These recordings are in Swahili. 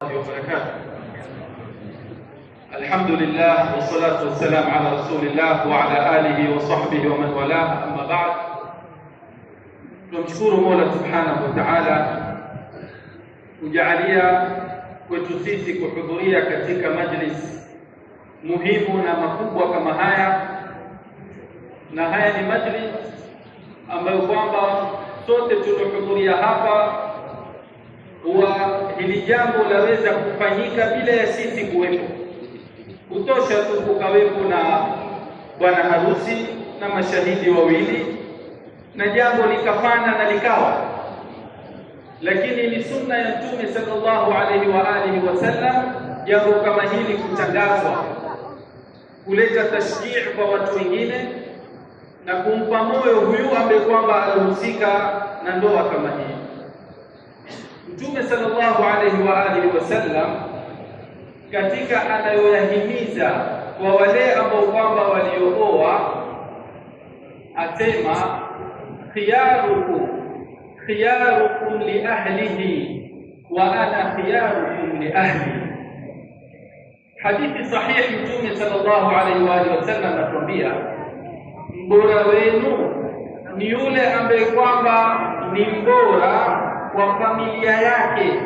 وبركاته. الحمد لله والصلاة والسلام على رسول الله وعلى آله وصحبه ومن والاه. أما بعد، tunamshukuru Mola Subhanahu wa Ta'ala kujalia kwetu sisi kuhudhuria katika majlis muhimu na makubwa kama haya, na haya ni majlis ambayo kwamba sote tuliohudhuria hapa huwa hili jambo laweza kufanyika bila ya sisi kuwepo. Kutosha tu kukawepo na bwana harusi na mashahidi wawili na jambo likafana na likawa. Lakini ni sunna ya Mtume sallallahu alaihi wa alihi wasallam jambo kama hili kutangazwa, kuleta tashjii kwa watu wengine na kumpa moyo huyu ambaye kwamba alihusika na ndoa kama hii. Mtume sallallahu alaihi wa alihi wasallam katika anayoyahimiza kwa wale ambao kwamba waliooa asema khiyarukum li ahlihi wa ana khiyarukum li ahli. Hadithi sahihi, Mtume sallallahu alaihi wa alihi wasallam anatuambia mbora wenu ni yule ambaye kwamba ni mbora kwa familia yake,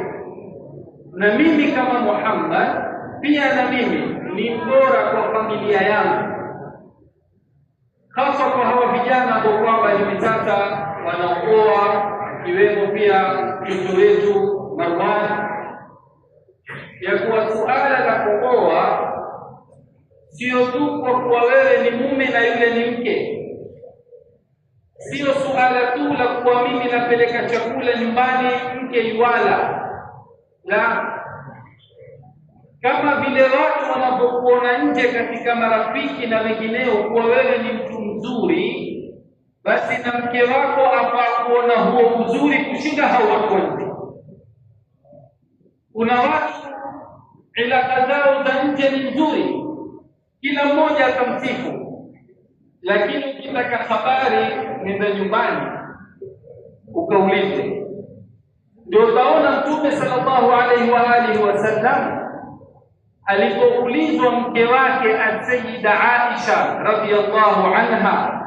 na mimi kama Muhammad pia na mimi ni bora kwa familia yangu, hasa kwa hawa vijana ambao kwamba hivi sasa wanaoa, ikiwemo pia mtoto wetu Marwan, ya kuwa suala la kuoa sio tu kwa kuwa wewe ni mume na yule ni mke, sio suala tu la kuwa mimi napeleka chakula nyumbani mke iwala, la kama vile watu wanapokuona nje katika marafiki na wengineo kuwa wewe ni mtu mzuri, basi na mke wako afaa kuona huo uzuri kushinda hao watu nje. Kuna watu ilaka zao za nje ni nzuri, kila mmoja atamsifu, lakini ukitaka habari nenda nyumbani ukaulize. Ndio utaona Mtume sallallahu alaihi wa alihi wasallam alipoulizwa mke wake Sayyida Aisha radhiyallahu anha,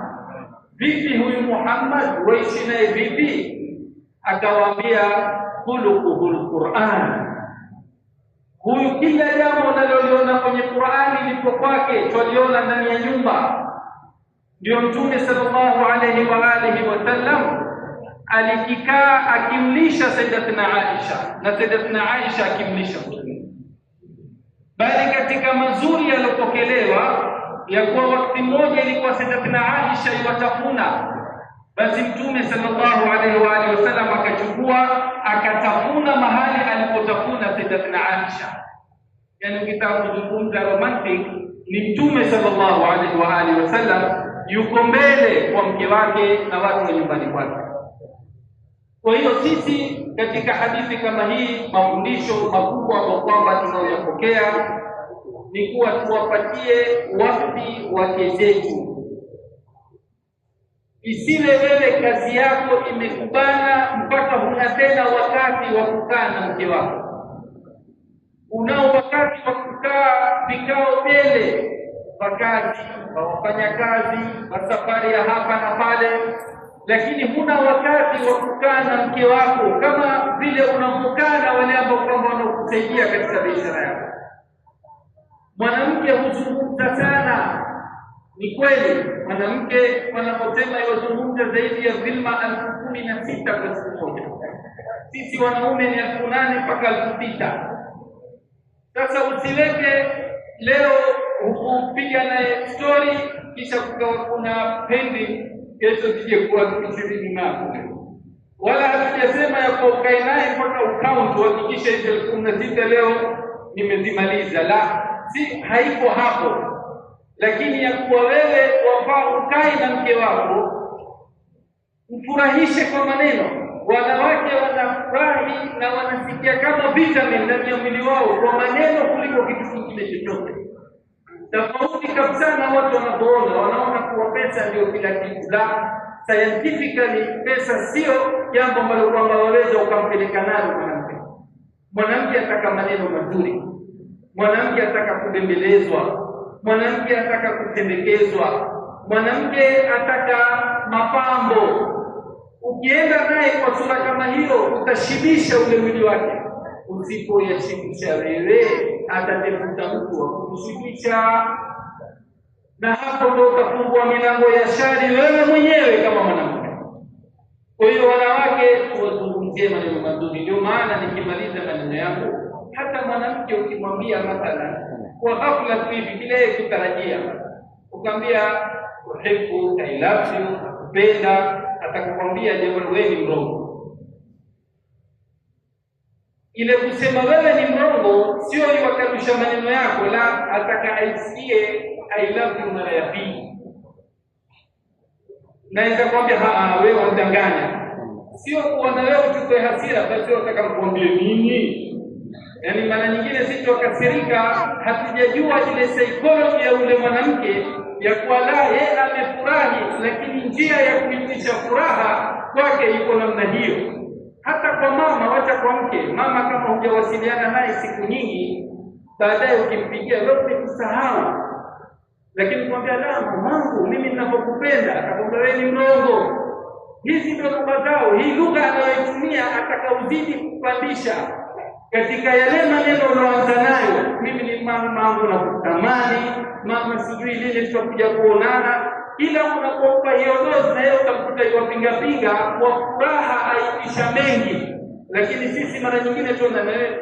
vipi huyu Muhammad waishi naye vipi, akawaambia khuluquhul Qur'an. Huyu kila jambo unaloliona kwenye Qur'ani lipo kwake, twaliona ndani ya nyumba. Ndio Mtume sallallahu alaihi wa alihi wasallam alikikaa akimlisha Sayyidatina Aisha na Sayyidatina Aisha akimlisha Mtume. Bali katika mazuri yaliyopokelewa ya kuwa wakati mmoja ilikuwa Sayyidatina Aisha iwatafuna, basi Mtume sallallahu alaihi wa alihi wasallam akachukua akatafuna mahali alipotafuna Sayyidatina Aisha. Yani ukitaka kuzungumza romantic, ni Mtume sallallahu alaihi wa alihi wasallam yuko mbele kwa mke wake na watu wa nyumbani kwake. Kwa hiyo sisi katika hadithi kama hii, mafundisho makubwa ambayo kwamba tunayopokea ni kuwa tuwapatie wakati wake zetu. Isiwe wewe kazi yako imekubana mpaka huna tena wakati wa kukaa na mke wako. Unao wakati wa kukaa vikao mbele wakazi wafanya kazi wa safari ya hapa na pale, lakini huna wakati wa kukaa na mke wako kama vile unavyokaa na wale ambao kwamba wanakusaidia katika biashara yako. Mwanamke huzungumza sana, ni kweli mwanamke wanaposema yozungumza zaidi ya vilma 16,000 kwa siku moja. Sisi wanaume ni 8,000 mpaka 6,000. Sasa usiweke leo upiga naye story kisha kukawa kuna pending kesho zije kuwa 20 na wala hatujasema ya kwa ukae naye mpaka account uhakikishe 16 leo nimezimaliza, la, si haiko hapo. Lakini ya kuwa wewe wafaa ukae na mke wako mfurahishe kwa maneno. Wanawake wanafurahi na wanasikia kama vitamin ndani ya mwili wao kwa maneno kuliko kitu kingine chochote. Tofauti kabisa na watu wanapoona wanaona kuwa pesa ndio kila kitu. La, scientifically pesa sio jambo ambalo kwamba waweza ukampeleka nalo mwanamke. Mwanamke ataka maneno mazuri, mwanamke ataka kubembelezwa, mwanamke ataka kupendekezwa, mwanamke ataka mapambo. Ukienda naye kwa sura kama hiyo utashibisha ule mwili wake. Usipoyashibisha wewe, atatafuta mtu wa kukushibisha, na hapo ndio utafungua milango ya shari wewe mwenyewe kama mwanamke. Kwa hiyo wanawake, tuwazungumzie maneno mazuri. Ndio maana nikimaliza maneno yangu, hata mwanamke ukimwambia mathalan kwa ghafla tu hivi bila yeye kutarajia, ukamwambia uhibbu, I love you, nakupenda, atakwambia jambo wewe ni mrongo. Ile kusema wewe ni mrongo sio iwakarusha maneno yako, la, ataka aisikie I love you mara ya pili. Na nitakwambia wewe unadanganya. Sio kuwa na wewe uchukue hasira basi unataka kuambia nini? Yaani mara nyingine sisi wakasirika hatujajua ile psychology ya ule mwanamke ya kuwa la yeye amefurahi, lakini njia ya kuitisha furaha kwake iko namna hiyo. Hata kwa mama, wacha kwa mke. Mama kama hujawasiliana naye siku nyingi, baadaye ukimpigia wewe umesahau. Lakini kwambia la mamangu mimi ninapokupenda, atakwambia wewe ni mrongo. Hizi ndio lugha zao. Hii lugha anayoitumia atakauzidi kupandisha katika yale maneno unaoanza nayo. Mimi ni mama na kutamani, mama sijui lini tutakuja kuonana. Ila unapokuwa hiyo dozi na yeye utakuta iwapinga kwa furaha aitisha mengi. Lakini sisi mara nyingine tunaona wewe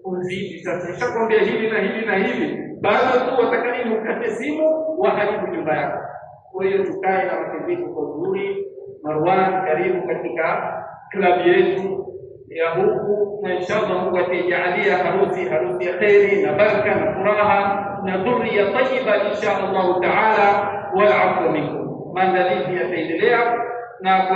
uzidi sasa, nishakwambia hili na hili na hili, baada tu watakani ukate simu waharibu nyumba yako. Kwa hiyo tukae na wakezetu kwa uzuri. Marwan, karibu katika klabu yetu ya huku, na inshallah Mungu atajalia harusi ya khairi na baraka na furaha na dhurriya tayyiba inshallah taala, wal afwa minkum. Maandalizi yataendelea na